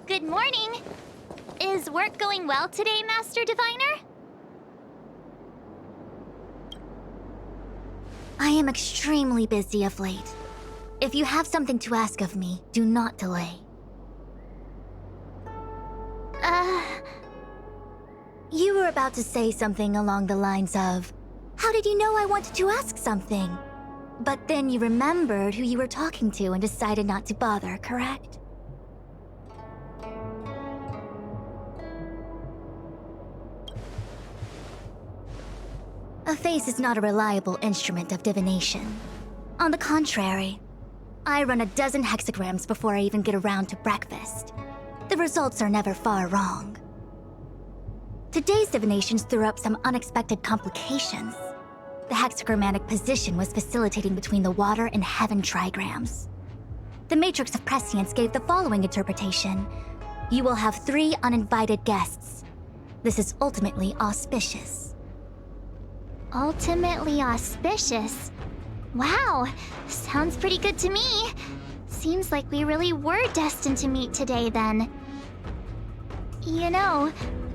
Good morning! Is work going well today, Master Diviner? I am extremely busy of late. If you have something to ask of me, do not delay. You were about to say something along the lines of, "How did you know I wanted to ask something?" But then you remembered who you were talking to and decided not to bother, correct? A face is not a reliable instrument of divination. On the contrary, I run a dozen hexagrams before I even get around to breakfast. The results are never far wrong. Today's divinations threw up some unexpected complications. The hexagrammatic position was facilitating between the water and heaven trigrams. The matrix of prescience gave the following interpretation. You will have 3 uninvited guests. This is ultimately auspicious. Ultimately auspicious? Wow, sounds pretty good to me. Seems like we really were destined to meet today then. You know,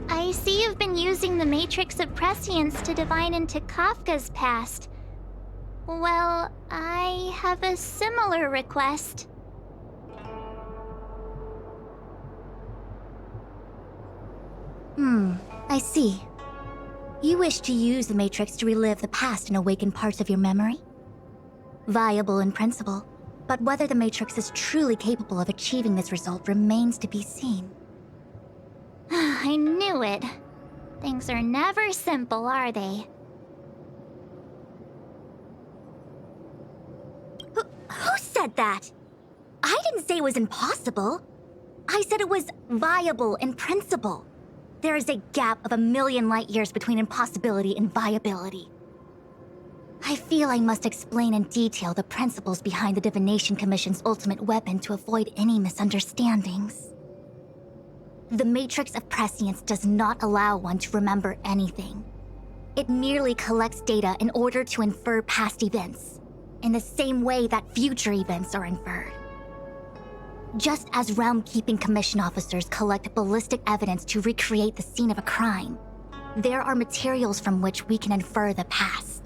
I see you've been using the Matrix of Prescience to divine into Kafka's past. Well, I have a similar request. I see. You wish to use the Matrix to relive the past and awaken parts of your memory? Viable in principle, but whether the Matrix is truly capable of achieving this result remains to be seen. I knew it. Things are never simple, are they? Who said that? I didn't say it was impossible. I said it was viable in principle. There is a gap of 1,000,000 light years between impossibility and viability. I feel I must explain in detail the principles behind the Divination Commission's ultimate weapon to avoid any misunderstandings. The Matrix of Prescience does not allow one to remember anything. It merely collects data in order to infer past events, in the same way that future events are inferred. Just as Realm-Keeping Commission officers collect ballistic evidence to recreate the scene of a crime, there are materials from which we can infer the past.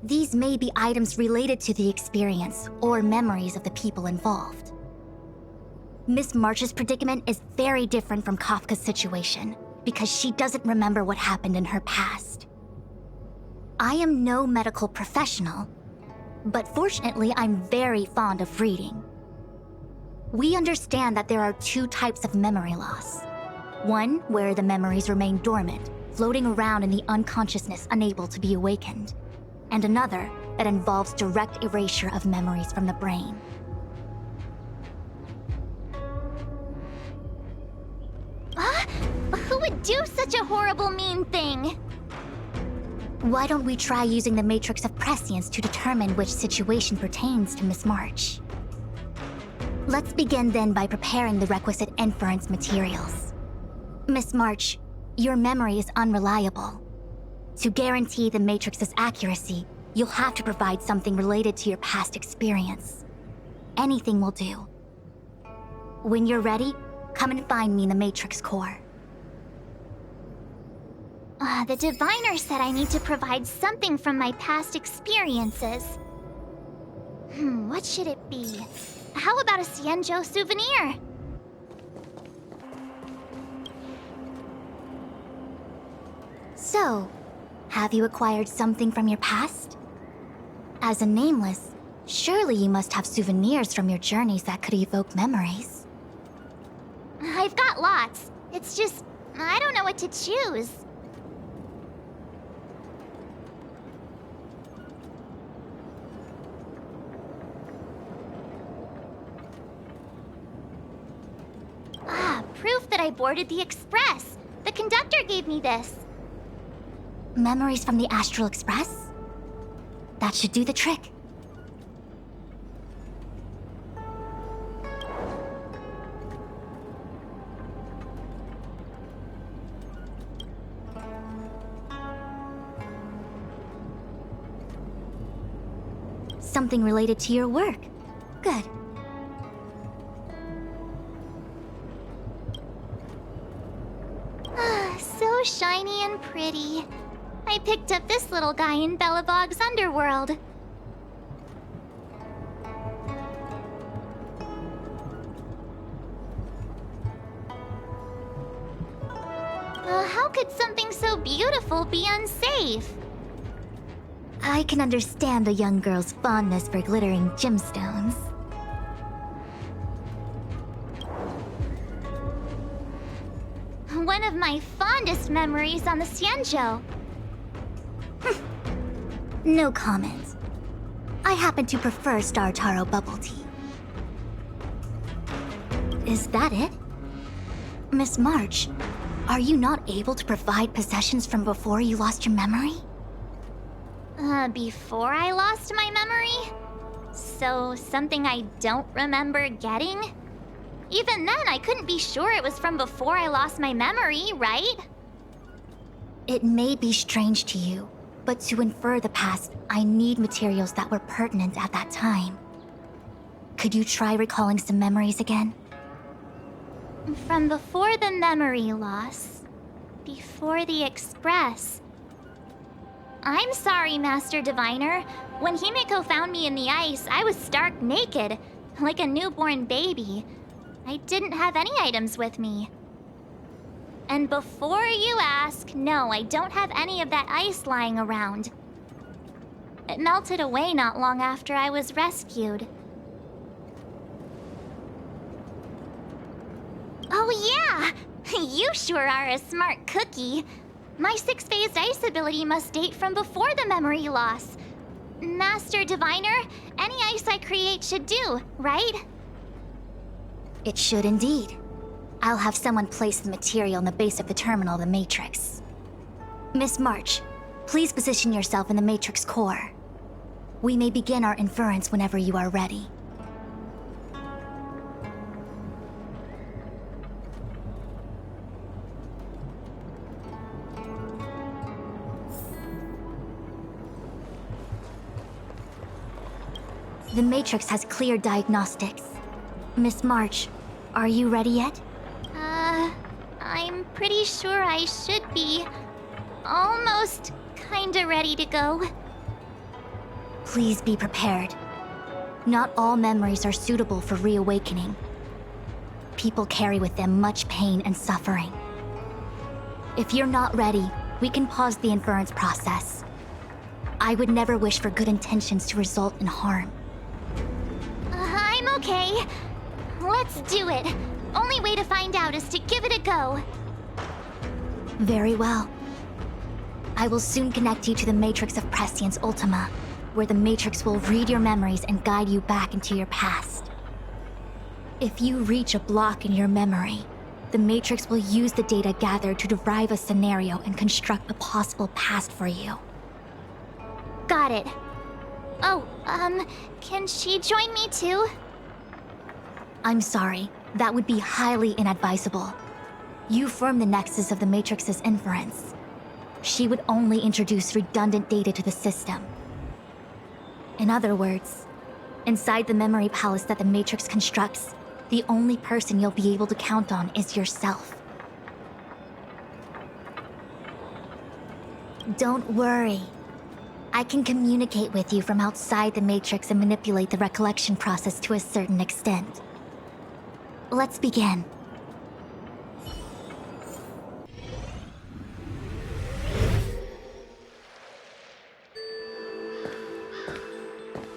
These may be items related to the experience or memories of the people involved. Miss March's predicament is very different from Kafka's situation because she doesn't remember what happened in her past. I am no medical professional, but fortunately I'm very fond of reading. We understand that there are 2 types of memory loss. One where the memories remain dormant, floating around in the unconsciousness unable to be awakened, and another that involves direct erasure of memories from the brain. Who would do such a horrible, mean thing? Why don't we try using the Matrix of Prescience to determine which situation pertains to Miss March? Let's begin then by preparing the requisite inference materials. Miss March, your memory is unreliable. To guarantee the Matrix's accuracy, you'll have to provide something related to your past experience. Anything will do. When you're ready, come and find me in the Matrix core. The diviner said I need to provide something from my past experiences. What should it be? How about a Xianzhou souvenir? So, have you acquired something from your past? As a nameless, surely you must have souvenirs from your journeys that could evoke memories. I've got lots. It's just, I don't know what to choose. proof that I boarded the express. The conductor gave me this. Memories from the Astral Express? That should do the trick. Something related to your work. Good. So shiny and pretty. I picked up this little guy in Belobog's underworld. How could something so beautiful be unsafe? I can understand the young girl's fondness for glittering gemstones. One of my fondest memories on the Xianzhou. No comment. I happen to prefer Star Taro bubble tea. Is that it? Miss March, are you not able to provide possessions from before you lost your memory? Before I lost my memory? So, something I don't remember getting? Even then, I couldn't be sure it was from before I lost my memory, right? It may be strange to you, but to infer the past, I need materials that were pertinent at that time. Could you try recalling some memories again? From before the memory loss. Before the express. I'm sorry, Master Diviner. When Himeko found me in the ice, I was stark naked, like a newborn baby. I didn't have any items with me. And before you ask, no, I don't have any of that ice lying around. It melted away not long after I was rescued. Oh yeah! You sure are a smart cookie. My six-phased ice ability must date from before the memory loss. Master Diviner, any ice I create should do, right? It should indeed. I'll have someone place the material in the base of the terminal, the Matrix. Miss March, please position yourself in the Matrix core. We may begin our inference whenever you are ready. The Matrix has clear diagnostics. Miss March, are you ready yet? I'm pretty sure I should be almost kinda ready to go. Please be prepared. Not all memories are suitable for reawakening. People carry with them much pain and suffering. If you're not ready, we can pause the inference process. I would never wish for good intentions to result in harm. I'm okay. Let's do it. Only way to find out is to give it a go. Very well. I will soon connect you to the Matrix of Prescience Ultima, where the Matrix will read your memories and guide you back into your past. If you reach a block in your memory, the Matrix will use the data gathered to derive a scenario and construct a possible past for you. Got it. Oh, can she join me too? I'm sorry, that would be highly inadvisable. You form the nexus of the Matrix's inference. She would only introduce redundant data to the system. In other words, inside the memory palace that the Matrix constructs, the only person you'll be able to count on is yourself. Don't worry. I can communicate with you from outside the Matrix and manipulate the recollection process to a certain extent. Let's begin.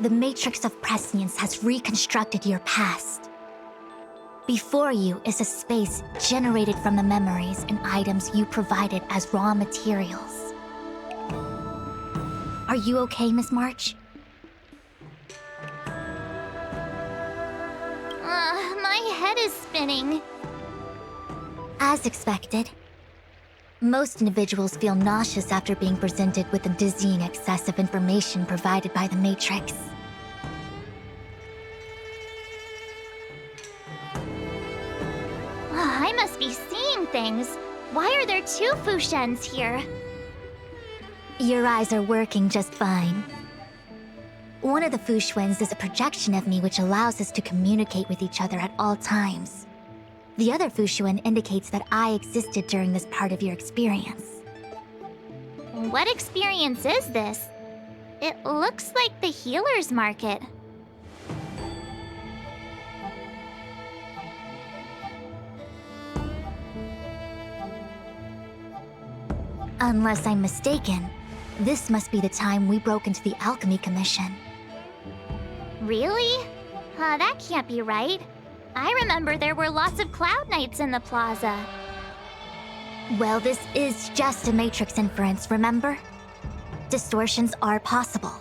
The Matrix of Prescience has reconstructed your past. Before you is a space generated from the memories and items you provided as raw materials. Are you okay, Miss March? My head is spinning. As expected. Most individuals feel nauseous after being presented with the dizzying excess of information provided by the Matrix. I must be seeing things. Why are there two Fushens here? Your eyes are working just fine. One of the Fushens is a projection of me which allows us to communicate with each other at all times. The other Fushuen indicates that I existed during this part of your experience. What experience is this? It looks like the healer's market. Unless I'm mistaken, this must be the time we broke into the Alchemy Commission. Really? That can't be right. I remember there were lots of Cloud Knights in the plaza. Well, this is just a Matrix inference, remember? Distortions are possible.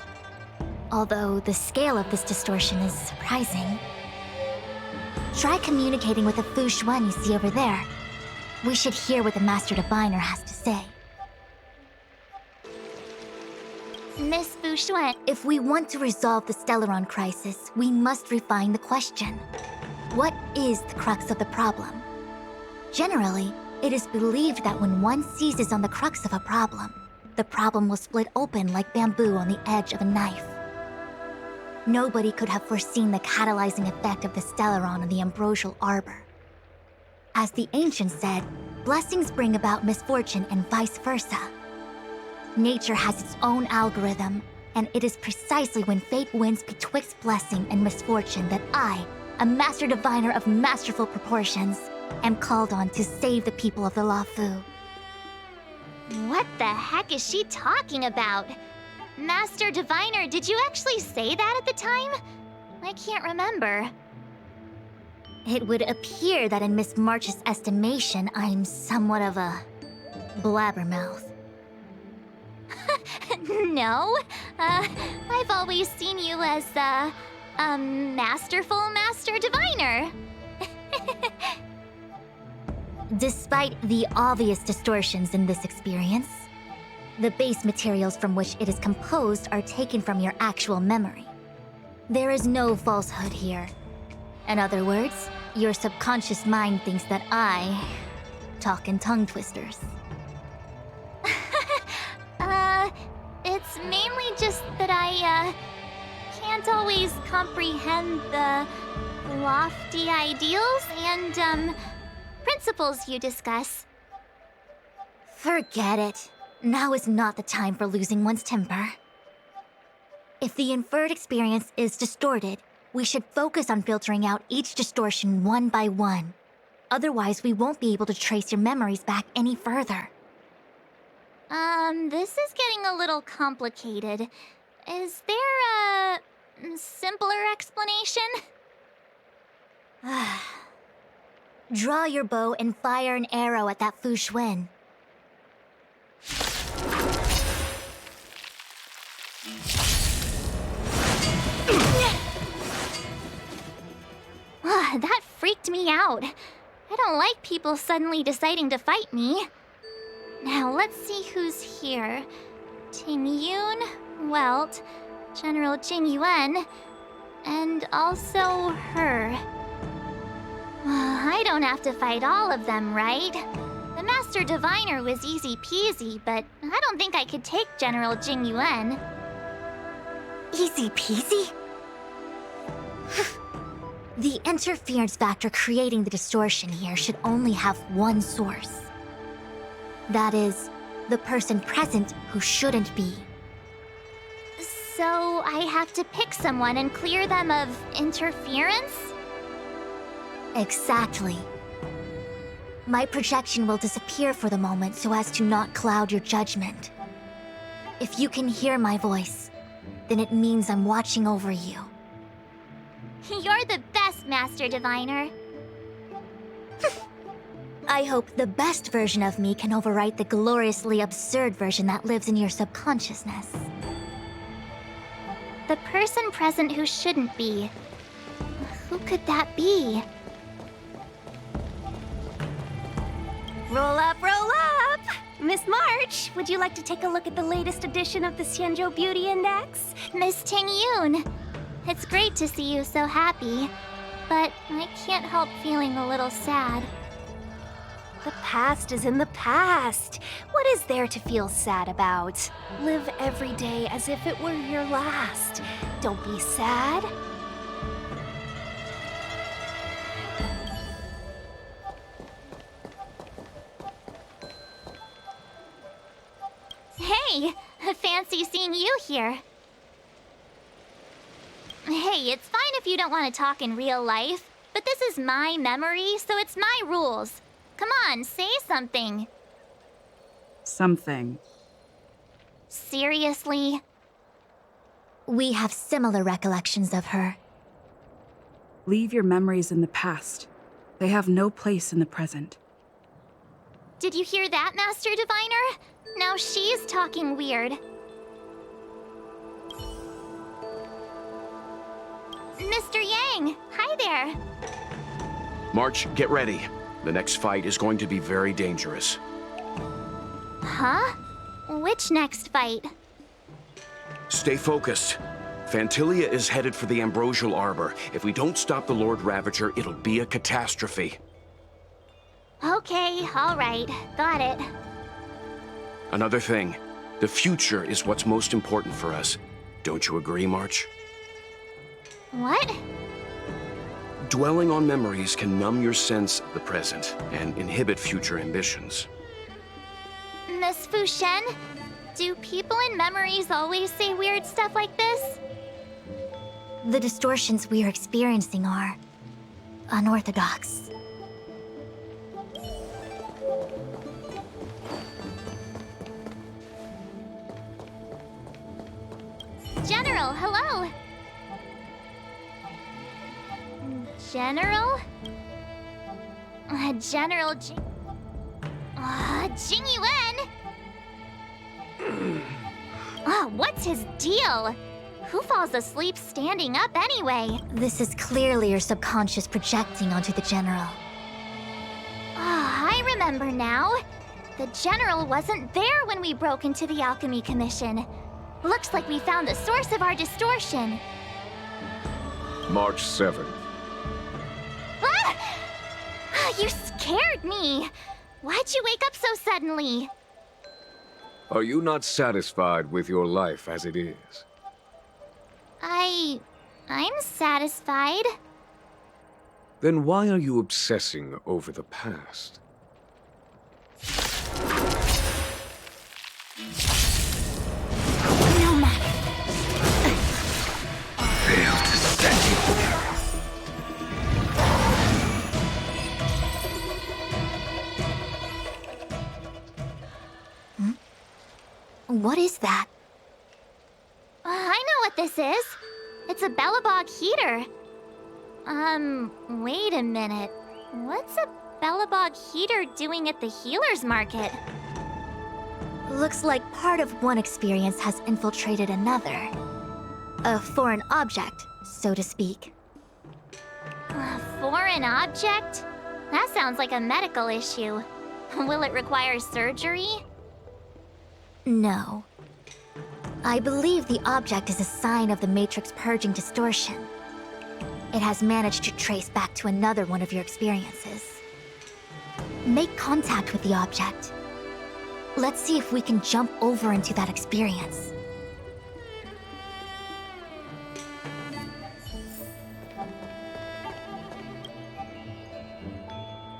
Although the scale of this distortion is surprising. Try communicating with the Fushuen you see over there. We should hear what the Master Diviner has to say. Miss Fushuen, If we want to resolve the Stellaron crisis, we must refine the question. What is the crux of the problem? Generally, it is believed that when one seizes on the crux of a problem, the problem will split open like bamboo on the edge of a knife. Nobody could have foreseen the catalyzing effect of the Stellaron on the ambrosial arbor. As the ancients said, blessings bring about misfortune and vice versa. Nature has its own algorithm, and it is precisely when fate wins betwixt blessing and misfortune that I, a Master Diviner of masterful proportions, am called on to save the people of the Luofu. what the heck is she talking about? Master Diviner, did you actually say that at the time? I can't remember. It would appear that in Miss March's estimation, I'm somewhat of a blabbermouth. No. I've always seen you as, masterful Master Diviner. Despite the obvious distortions in this experience, the base materials from which it is composed are taken from your actual memory. There is no falsehood here. In other words, your subconscious mind thinks that I talk in tongue twisters. It's mainly just that I, can't always comprehend the lofty ideals and, principles you discuss. Forget it. Now is not the time for losing one's temper. If the inferred experience is distorted, we should focus on filtering out each distortion one by one. Otherwise, we won't be able to trace your memories back any further. This is getting a little complicated. Is there a simpler explanation? Draw your bow and fire an arrow at that Fushuen. That freaked me out. I don't like people suddenly deciding to fight me. Now let's see who's here. Ting Yun, Welt, General Jing Yuan, and also her. I don't have to fight all of them, right? The Master Diviner was easy peasy, but I don't think I could take General Jing Yuan. Easy peasy? The interference factor creating the distortion here should only have one source. That is, the person present who shouldn't be. So I have to pick someone and clear them of interference? Exactly. My projection will disappear for the moment so as to not cloud your judgment. If you can hear my voice, then it means I'm watching over you. You're the best, Master Diviner. I hope the best version of me can overwrite the gloriously absurd version that lives in your subconsciousness. The person present who shouldn't be. Who could that be? Roll up, roll up! Miss March, would you like to take a look at the latest edition of the Xianzhou Beauty Index? Miss Ting Yun, it's great to see you so happy, but I can't help feeling a little sad. The past is in the past. What is there to feel sad about? Live every day as if it were your last. Don't be sad. Hey, fancy seeing you here. Hey, it's fine if you don't want to talk in real life, but this is my memory, so it's my rules. Come on, say something. Something. Seriously? We have similar recollections of her. Leave your memories in the past. They have no place in the present. Did you hear that, Master Diviner? Now she's talking weird. Mr. Yang, hi there. March, get ready. The next fight is going to be very dangerous. Huh? Which next fight? Stay focused. Phantilia is headed for the Ambrosial Arbor. If we don't stop the Lord Ravager, it'll be a catastrophe. Okay, all right. Got it. Another thing, the future is what's most important for us. Don't you agree, March? What? Dwelling on memories can numb your sense of the present and inhibit future ambitions. Miss Fu Shen, do people in memories always say weird stuff like this? The distortions we are experiencing are unorthodox. General, hello! General? General Jing Yuan? What's his deal? Who falls asleep standing up anyway? This is clearly your subconscious projecting onto the General. I remember now. The General wasn't there when we broke into the Alchemy Commission. Looks like we found the source of our distortion. March 7th. You scared me! Why'd you wake up so suddenly? Are you not satisfied with your life as it is? I'm satisfied. Then why are you obsessing over the past? No matter. Fail to stand. What is that? I know what this is. It's a Bellabog heater. Wait a minute. What's a Bellabog heater doing at the healer's market? Looks like part of one experience has infiltrated another. A foreign object, so to speak. A foreign object? That sounds like a medical issue. Will it require surgery? No. I believe the object is a sign of the Matrix purging distortion. It has managed to trace back to another one of your experiences. Make contact with the object. Let's see if we can jump over into that experience.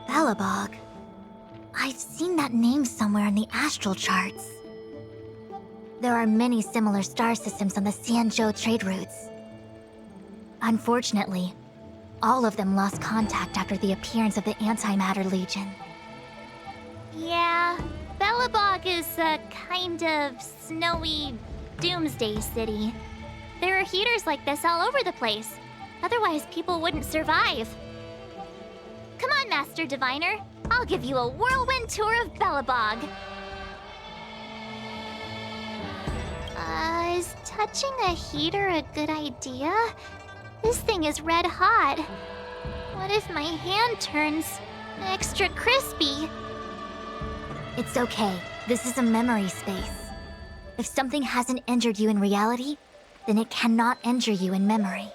Bellabog. I've seen that name somewhere in the astral charts. There are many similar star systems on the Xianzhou trade routes. Unfortunately, all of them lost contact after the appearance of the Antimatter Legion. Yeah, Bellabog is a kind of snowy doomsday city. There are heaters like this all over the place. Otherwise, people wouldn't survive. Come on, Master Diviner. I'll give you a whirlwind tour of Bellabog. Is touching a heater a good idea? This thing is red hot. What if my hand turns extra crispy? It's okay. This is a memory space. If something hasn't injured you in reality, then it cannot injure you in memory.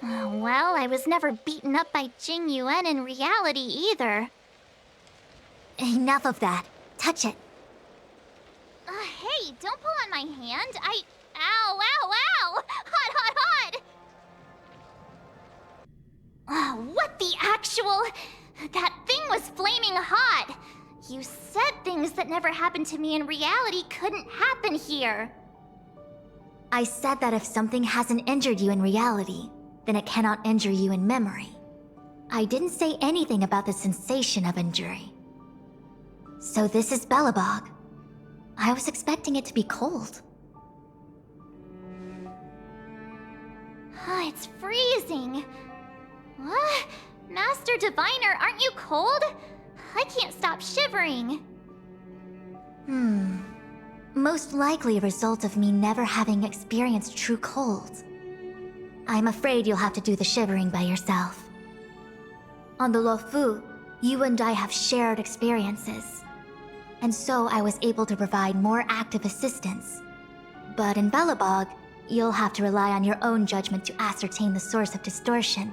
Well, I was never beaten up by Jing Yuan in reality either. Enough of that. Touch it. Hey, don't pull on my hand. Ow, ow, ow! Hot, hot, hot! What the actual... That thing was flaming hot! You said things that never happened to me in reality couldn't happen here. I said that if something hasn't injured you in reality, then it cannot injure you in memory. I didn't say anything about the sensation of injury. So this is Belobog. I was expecting it to be cold. It's freezing. What? Master Diviner, aren't you cold? I can't stop shivering. Most likely a result of me never having experienced true cold. I'm afraid you'll have to do the shivering by yourself. On the Luofu, you and I have shared experiences. And so I was able to provide more active assistance. But in Belobog, you'll have to rely on your own judgment to ascertain the source of distortion,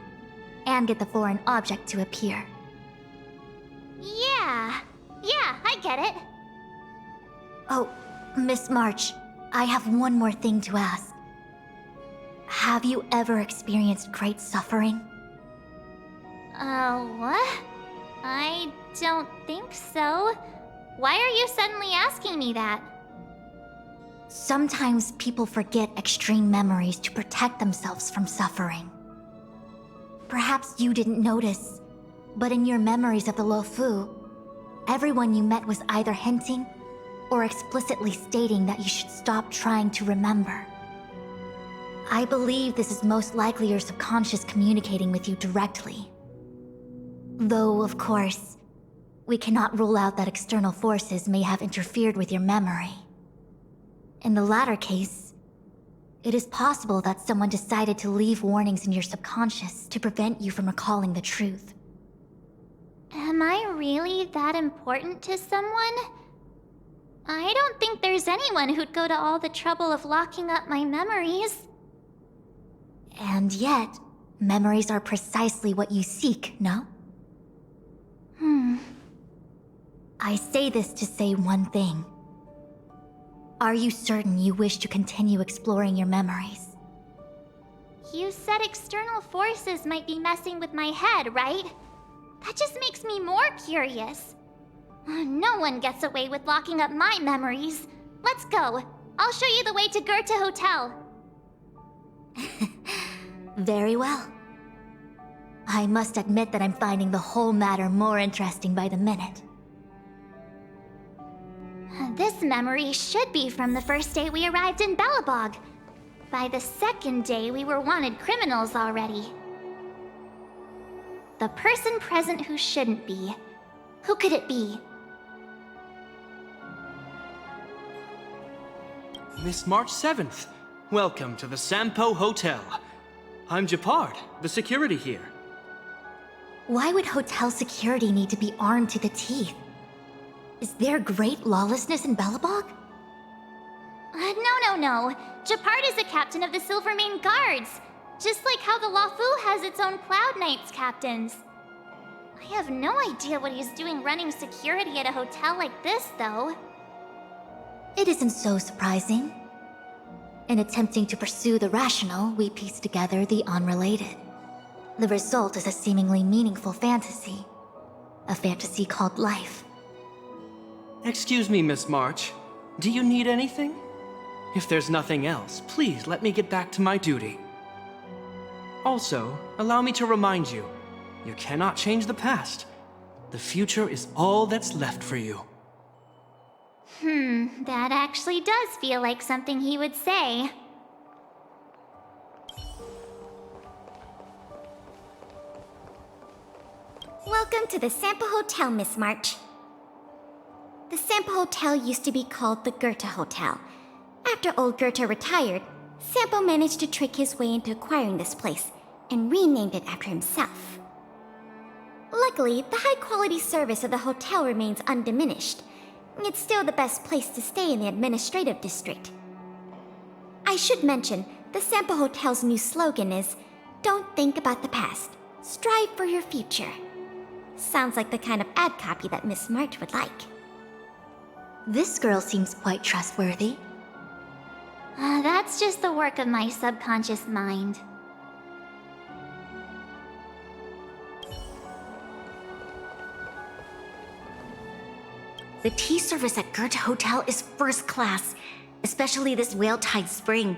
and get the foreign object to appear. Yeah, I get it. Oh, Miss March, I have one more thing to ask. Have you ever experienced great suffering? What? I don't think so. Why are you suddenly asking me that? Sometimes people forget extreme memories to protect themselves from suffering. Perhaps you didn't notice, but in your memories of the Luofu, everyone you met was either hinting or explicitly stating that you should stop trying to remember. I believe this is most likely your subconscious communicating with you directly. Though, of course, we cannot rule out that external forces may have interfered with your memory. In the latter case, it is possible that someone decided to leave warnings in your subconscious to prevent you from recalling the truth. Am I really that important to someone? I don't think there's anyone who'd go to all the trouble of locking up my memories. And yet, memories are precisely what you seek, no? I say this to say one thing. Are you certain you wish to continue exploring your memories? You said external forces might be messing with my head, right? That just makes me more curious. No one gets away with locking up my memories. Let's go. I'll show you the way to Goethe Hotel. Very well. I must admit that I'm finding the whole matter more interesting by the minute. This memory should be from the first day we arrived in Belobog. By the second day, we were wanted criminals already. The person present who shouldn't be. Who could it be? Miss March 7th, welcome to the Sampo Hotel. I'm Japard, the security here. Why would hotel security need to be armed to the teeth? Is there great lawlessness in Belobog? No. Japard is a captain of the Silvermane Guards. Just like how the Luofu has its own Cloud Knights captains. I have no idea what he's doing running security at a hotel like this, though. It isn't so surprising. In attempting to pursue the rational, we piece together the unrelated. The result is a seemingly meaningful fantasy. A fantasy called life. Excuse me, Miss March. Do you need anything? If there's nothing else, please let me get back to my duty. Also, allow me to remind you, you cannot change the past. The future is all that's left for you. That actually does feel like something he would say. Welcome to the Sampo Hotel, Miss March. The Sampo Hotel used to be called the Goethe Hotel. After old Goethe retired, Sampo managed to trick his way into acquiring this place and renamed it after himself. Luckily, the high-quality service of the hotel remains undiminished. It's still the best place to stay in the administrative district. I should mention, the Sampo Hotel's new slogan is, "Don't think about the past. Strive for your future." Sounds like the kind of ad copy that Miss March would like. This girl seems quite trustworthy. That's just the work of my subconscious mind. The tea service at Goethe Hotel is first class, especially this Whale-Tide Spring.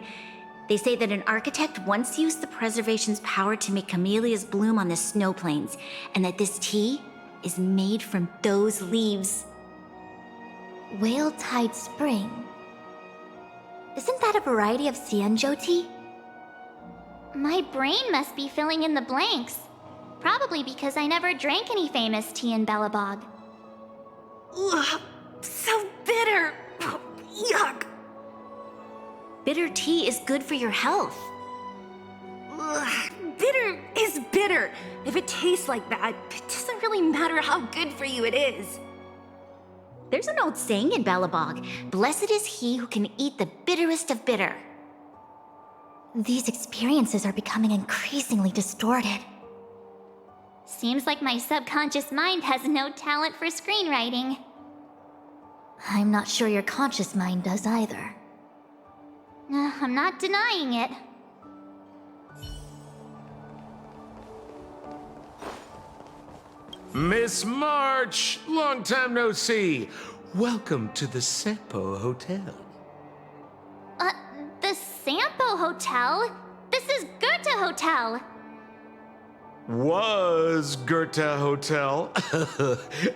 They say that an architect once used the preservation's power to make camellias bloom on the snow plains, and that this tea is made from those leaves. Whale-Tide Spring? Isn't that a variety of Xianzhou tea? My brain must be filling in the blanks. Probably because I never drank any famous tea in Belobog. Ugh, so bitter! Yuck! Bitter tea is good for your health. Ugh, bitter is bitter. If it tastes like that, it doesn't really matter how good for you it is. There's an old saying in Belobog, "Blessed is he who can eat the bitterest of bitter." These experiences are becoming increasingly distorted. Seems like my subconscious mind has no talent for screenwriting. I'm not sure your conscious mind does either. I'm not denying it. Miss March, long time no see. Welcome to the Sampo Hotel. The Sampo Hotel? This is Goethe Hotel! Was Goethe Hotel.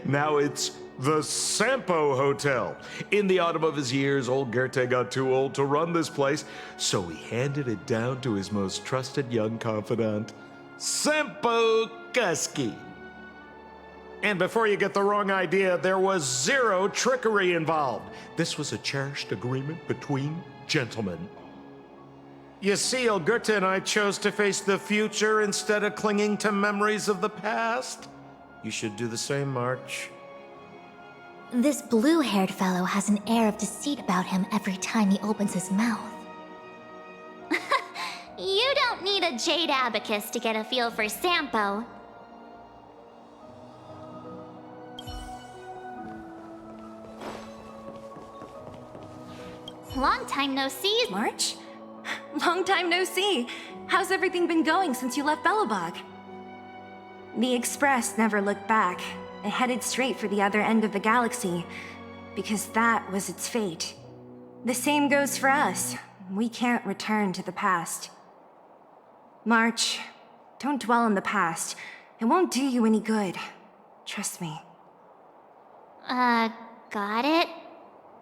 Now it's the Sampo Hotel. In the autumn of his years, old Goethe got too old to run this place, so he handed it down to his most trusted young confidant, Sampo Kuski. And before you get the wrong idea, there was zero trickery involved. This was a cherished agreement between gentlemen. You see, old Goethe and I chose to face the future instead of clinging to memories of the past. You should do the same, March. This blue-haired fellow has an air of deceit about him every time he opens his mouth. You don't need a jade abacus to get a feel for Sampo. Long time no see. March? Long time no see. How's everything been going since you left Belobog? The Express never looked back. It headed straight for the other end of the galaxy, because that was its fate. The same goes for us. We can't return to the past. March, don't dwell on the past. It won't do you any good. Trust me. Got it?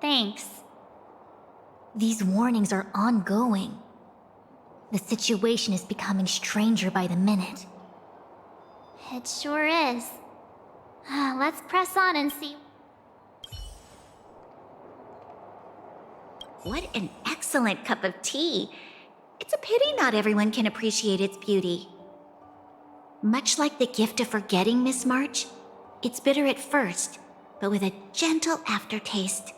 Thanks. These warnings are ongoing. The situation is becoming stranger by the minute. It sure is. Let's press on and see. What an excellent cup of tea. It's a pity not everyone can appreciate its beauty. Much like the gift of forgetting, Miss March, it's bitter at first, but with a gentle aftertaste.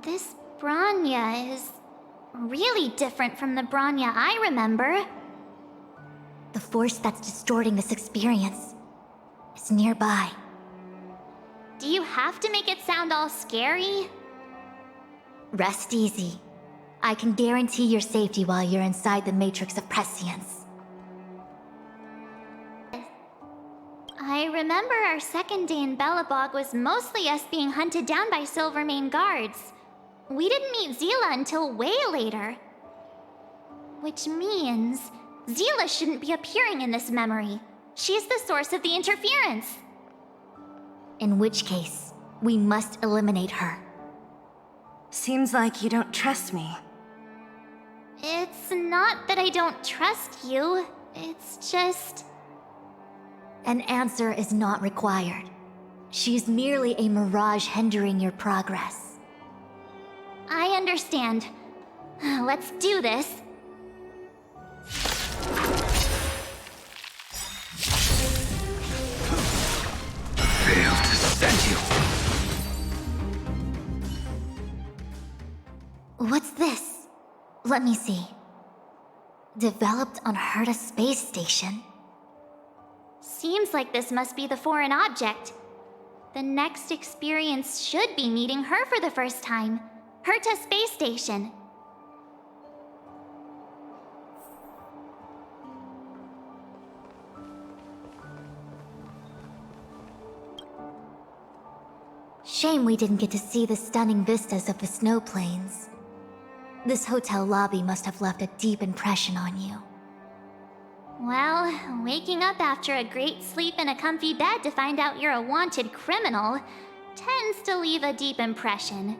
This Bronya is really different from the Bronya I remember. The force that's distorting this experience is nearby. Do you have to make it sound all scary? Rest easy. I can guarantee your safety while you're inside the matrix of prescience. I remember our second day in Belobog was mostly us being hunted down by Silvermane guards. We didn't meet Zila until way later. Which means Zila shouldn't be appearing in this memory. She's the source of the interference. In which case, we must eliminate her. Seems like you don't trust me. It's not that I don't trust you. It's just... An answer is not required. She's merely a mirage hindering your progress. I understand. Let's do this. Let me see. Developed on Herta space station. Seems like this must be the foreign object. The next experience should be meeting her for the first time. Herta space station. Shame we didn't get to see the stunning vistas of the snow plains. This hotel lobby must have left a deep impression on you. Well, waking up after a great sleep in a comfy bed to find out you're a wanted criminal tends to leave a deep impression.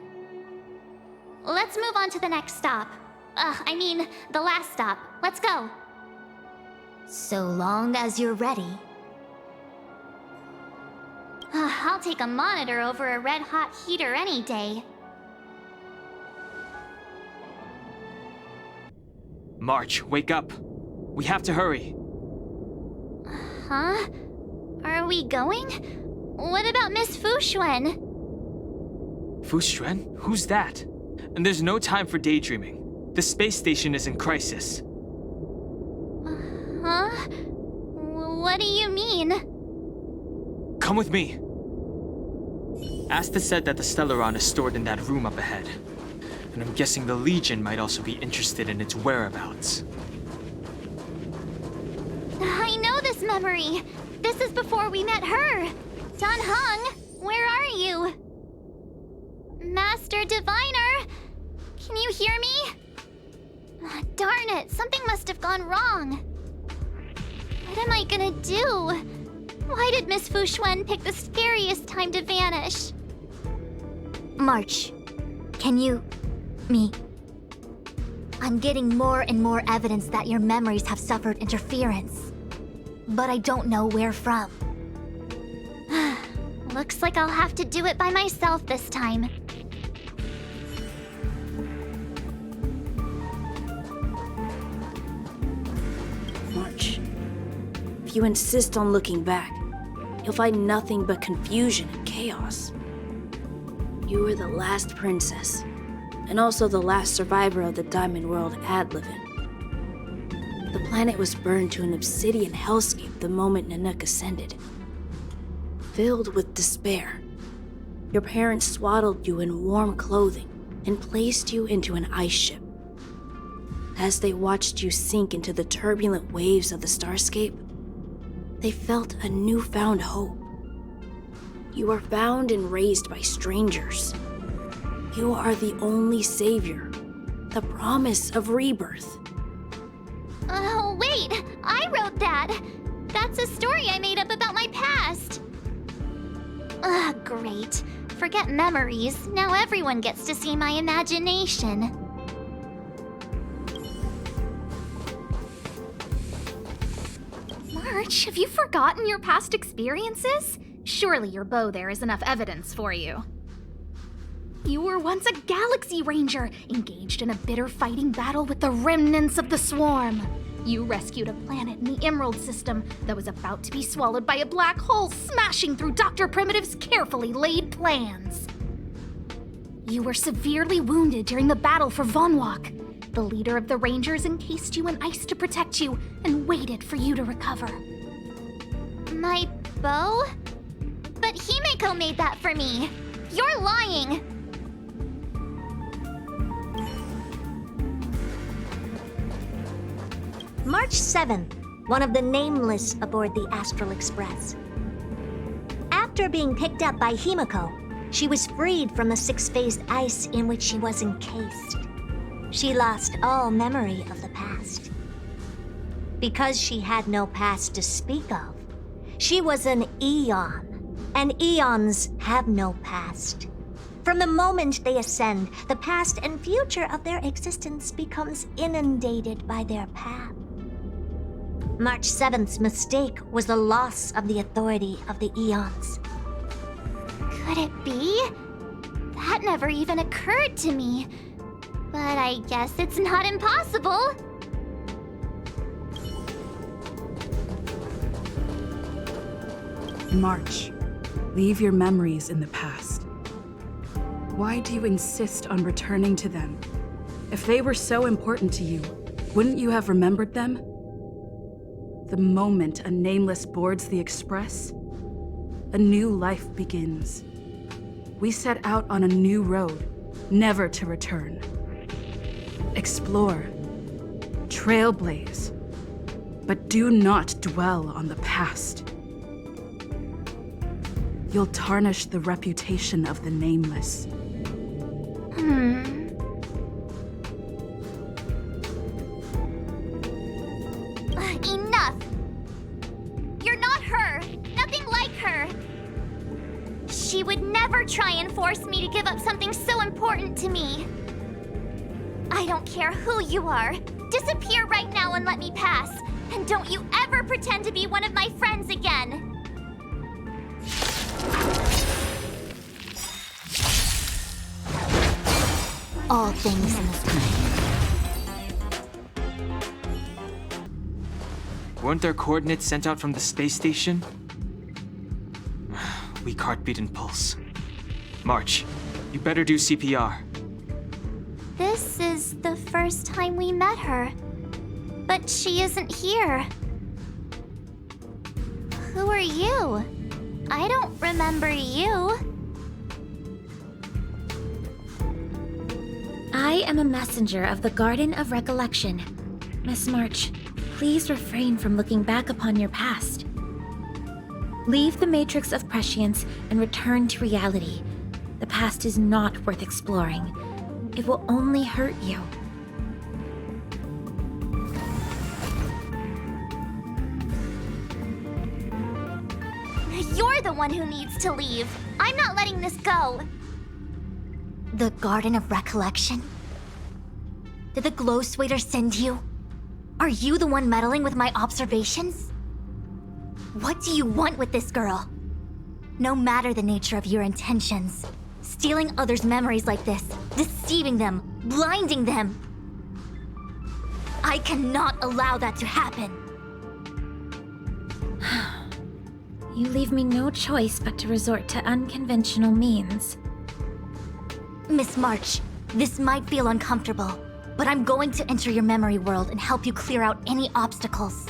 Let's move on to the next stop. The last stop. Let's go. So long as you're ready. I'll take a monitor over a red-hot heater any day. March, wake up. We have to hurry. Huh? Are we going? What about Miss Fuxuan? Fuxuan? Who's that? And there's no time for daydreaming. The space station is in crisis. Huh? What do you mean? Come with me. Asta said that the Stellaron is stored in that room up ahead. And I'm guessing the Legion might also be interested in its whereabouts. I know this memory. This is before we met her. Don Hung, where are you? Master Diviner, can you hear me? Darn it, something must have gone wrong. What am I gonna do? Why did Miss Fuxuan pick the scariest time to vanish? March, can you... me? I'm getting more and more evidence that your memories have suffered interference. But I don't know where from. Looks like I'll have to do it by myself this time. March, if you insist on looking back, you'll find nothing but confusion and chaos. You were the last princess, and also the last survivor of the Diamond World Adlevin. The planet was burned to an obsidian hellscape the moment Nanook ascended. Filled with despair, your parents swaddled you in warm clothing and placed you into an ice ship. As they watched you sink into the turbulent waves of the starscape, they felt a newfound hope. You were found and raised by strangers. You are the only savior, the promise of rebirth. Oh, wait! I wrote that! That's a story I made up about my past! Ugh, great. Forget memories. Now everyone gets to see my imagination. March, have you forgotten your past experiences? Surely your bow there is enough evidence for you. You were once a Galaxy Ranger, engaged in a bitter fighting battle with the remnants of the Swarm. You rescued a planet in the Emerald System that was about to be swallowed by a black hole, smashing through Dr. Primitive's carefully laid plans. You were severely wounded during the battle for Vonwalk. The leader of the Rangers encased you in ice to protect you and waited for you to recover. My bow? But Himeko made that for me. You're lying. March 7th, one of the nameless aboard the Astral Express. After being picked up by Himeko, she was freed from the six-phased ice in which she was encased. She lost all memory of the past. Because she had no past to speak of, she was an Eon, and Eons have no past. From the moment they ascend, the past and future of their existence becomes inundated by their path. March 7th's mistake was the loss of the authority of the Eons. Could it be? That never even occurred to me. But I guess it's not impossible. March, leave your memories in the past. Why do you insist on returning to them? If they were so important to you, wouldn't you have remembered them? The moment a nameless boards the Express, a new life begins. We set out on a new road, never to return. Explore, trailblaze, but do not dwell on the past. You'll tarnish the reputation of the nameless. Enough! You're not her! Nothing like her! She would never try and force me to give up something so important to me. I don't care who you are. Disappear right now and let me pass. And don't you ever pretend to be one of my friends again. All things must be. Weren't there coordinates sent out from the space station? Weak heartbeat and pulse. March, you better do CPR. This is the first time we met her. But she isn't here. Who are you? I don't remember you. I am a messenger of the Garden of Recollection. Miss March, please refrain from looking back upon your past. Leave the matrix of prescience and return to reality. The past is not worth exploring. It will only hurt you. You're the one who needs to leave. I'm not letting this go. The Garden of Recollection? Did the Glow Swader send you? Are you the one meddling with my observations? What do you want with this girl? No matter the nature of your intentions, stealing others' memories like this, deceiving them, blinding them. I cannot allow that to happen. You leave me no choice but to resort to unconventional means. Miss March, this might feel uncomfortable, but I'm going to enter your memory world and help you clear out any obstacles.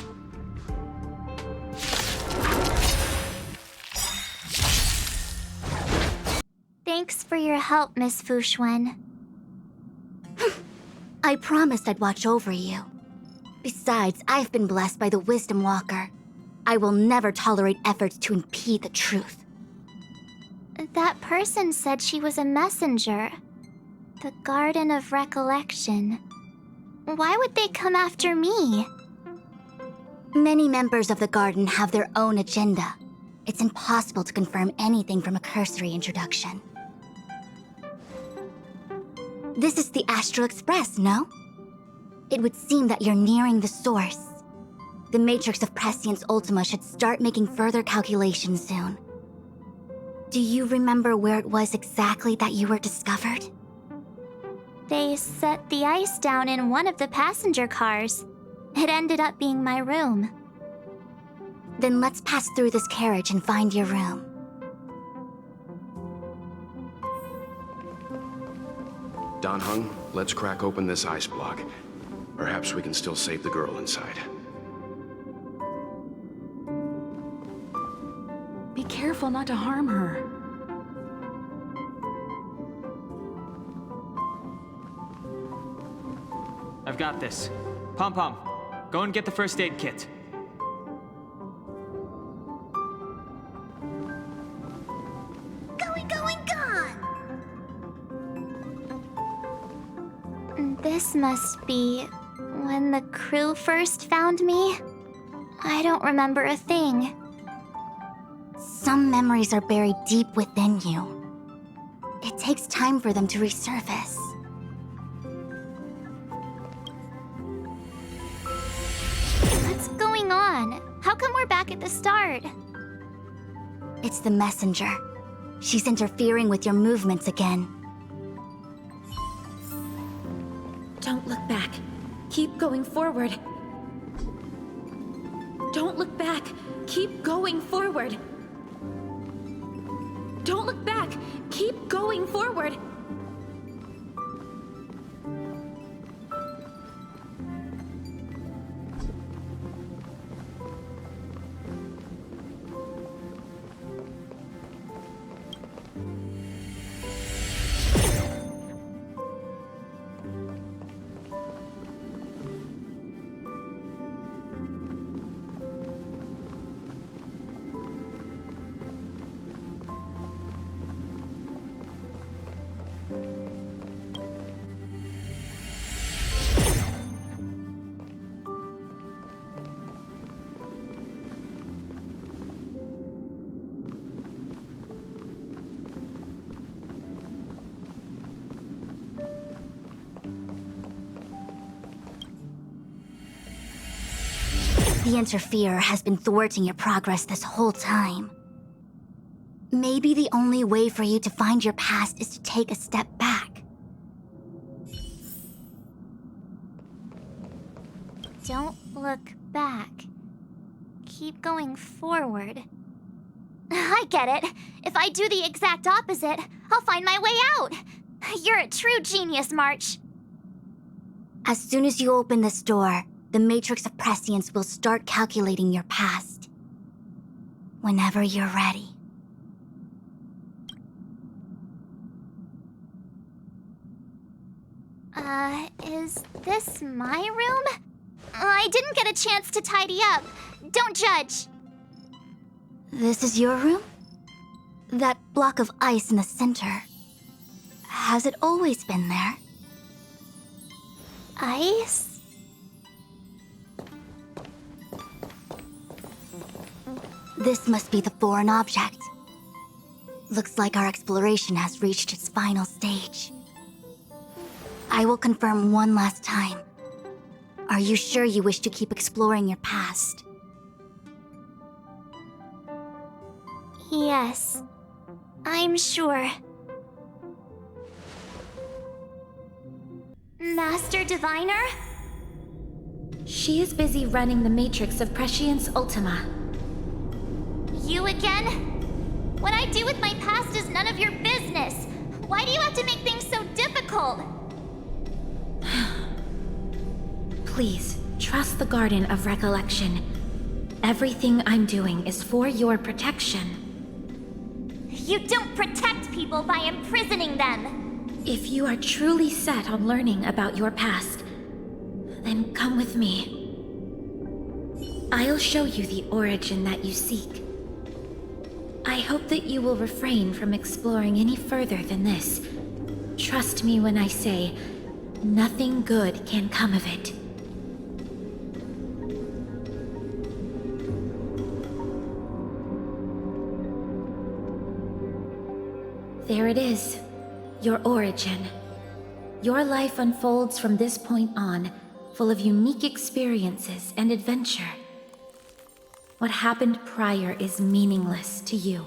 Thanks for your help, Miss Fushuen. I promised I'd watch over you. Besides, I've been blessed by the Wisdom Walker. I will never tolerate efforts to impede the truth. That person said she was a messenger. The Garden of Recollection. Why would they come after me? Many members of the Garden have their own agenda. It's impossible to confirm anything from a cursory introduction. This is the Astral Express, no? It would seem that you're nearing the source. The Matrix of Prescience Ultima should start making further calculations soon. Do you remember where it was exactly that you were discovered? They set the ice down in one of the passenger cars. It ended up being my room. Then let's pass through this carriage and find your room. Dan Heng, let's crack open this ice block. Perhaps we can still save the girl inside. Be careful not to harm her. I've got this. Pom-Pom, go and get the first aid kit. Going, gone! This must be when the crew first found me. I don't remember a thing. Some memories are buried deep within you. It takes time for them to resurface. What's going on? How come we're back at the start? It's the messenger. She's interfering with your movements again. Don't look back. Keep going forward. Don't look back. Keep going forward. Don't look back. Keep going forward. The Interferer has been thwarting your progress this whole time. Maybe the only way for you to find your past is to take a step back. Don't look back. Keep going forward. I get it. If I do the exact opposite, I'll find my way out. You're a true genius, March. As soon as you open this door, the Matrix of Prescience will start calculating your past. Whenever you're ready. Is this my room? I didn't get a chance to tidy up. Don't judge. This is your room? That block of ice in the center. Has it always been there? Ice? This must be the foreign object. Looks like our exploration has reached its final stage. I will confirm one last time. Are you sure you wish to keep exploring your past? Yes, I'm sure. Master Diviner? She is busy running the Matrix of Prescience Ultima. You again? What I do with my past is none of your business. Why do you have to make things so difficult? Please, trust the Garden of Recollection. Everything I'm doing is for your protection. You don't protect people by imprisoning them. If you are truly set on learning about your past, then come with me. I'll show you the origin that you seek. I hope that you will refrain from exploring any further than this. Trust me when I say, nothing good can come of it. There it is, your origin. Your life unfolds from this point on, full of unique experiences and adventure. What happened prior is meaningless to you.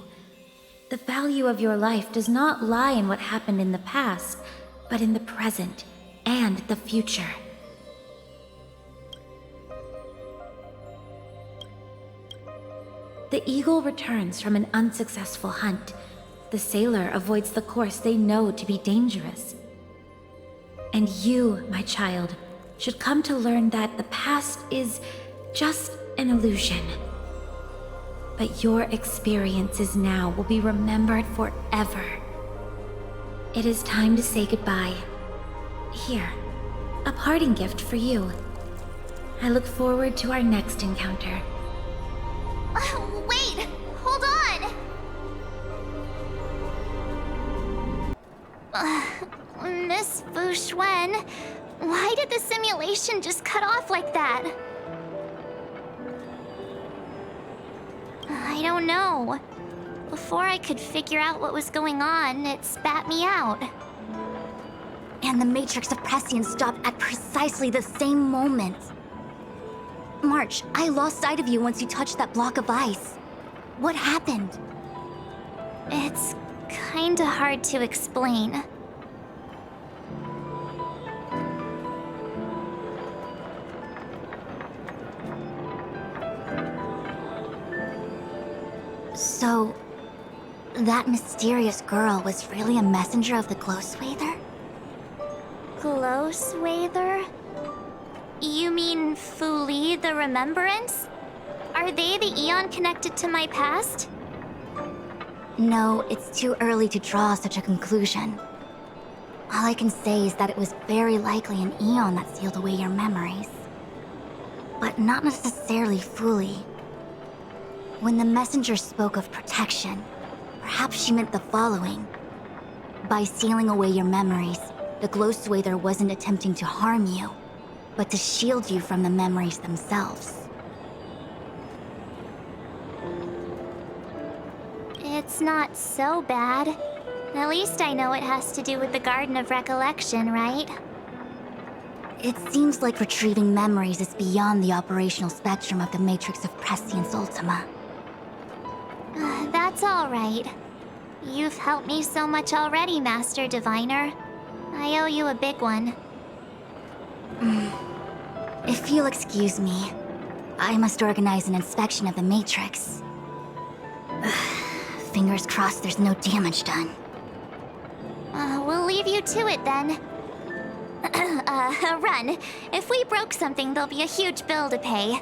The value of your life does not lie in what happened in the past, but in the present and the future. The eagle returns from an unsuccessful hunt. The sailor avoids the course they know to be dangerous. And you, my child, should come to learn that the past is just an illusion. But your experiences now will be remembered forever. It is time to say goodbye. Here, a parting gift for you. I look forward to our next encounter. Wait! Hold on! Miss Fu Xuan, why did the simulation just cut off like that? I don't know. Before I could figure out what was going on, it spat me out. And the Matrix of Prescience stopped at precisely the same moment. March, I lost sight of you once you touched that block of ice. What happened? It's kinda hard to explain. So, that mysterious girl was really a messenger of the Glowswather? Glowswather? You mean Fu Li, the Remembrance? Are they the Eon connected to my past? No, it's too early to draw such a conclusion. All I can say is that it was very likely an Eon that sealed away your memories. But not necessarily fully. When the messenger spoke of protection, perhaps she meant the following. By sealing away your memories, the Glowswather wasn't attempting to harm you, but to shield you from the memories themselves. It's not so bad. At least I know it has to do with the Garden of Recollection, right? It seems like retrieving memories is beyond the operational spectrum of the Matrix of Prescience Ultima. That's all right. You've helped me so much already, Master Diviner. I owe you a big one. If you'll excuse me, I must organize an inspection of the Matrix. Fingers crossed there's no damage done. We'll leave you to it then. Run. If we broke something, there'll be a huge bill to pay.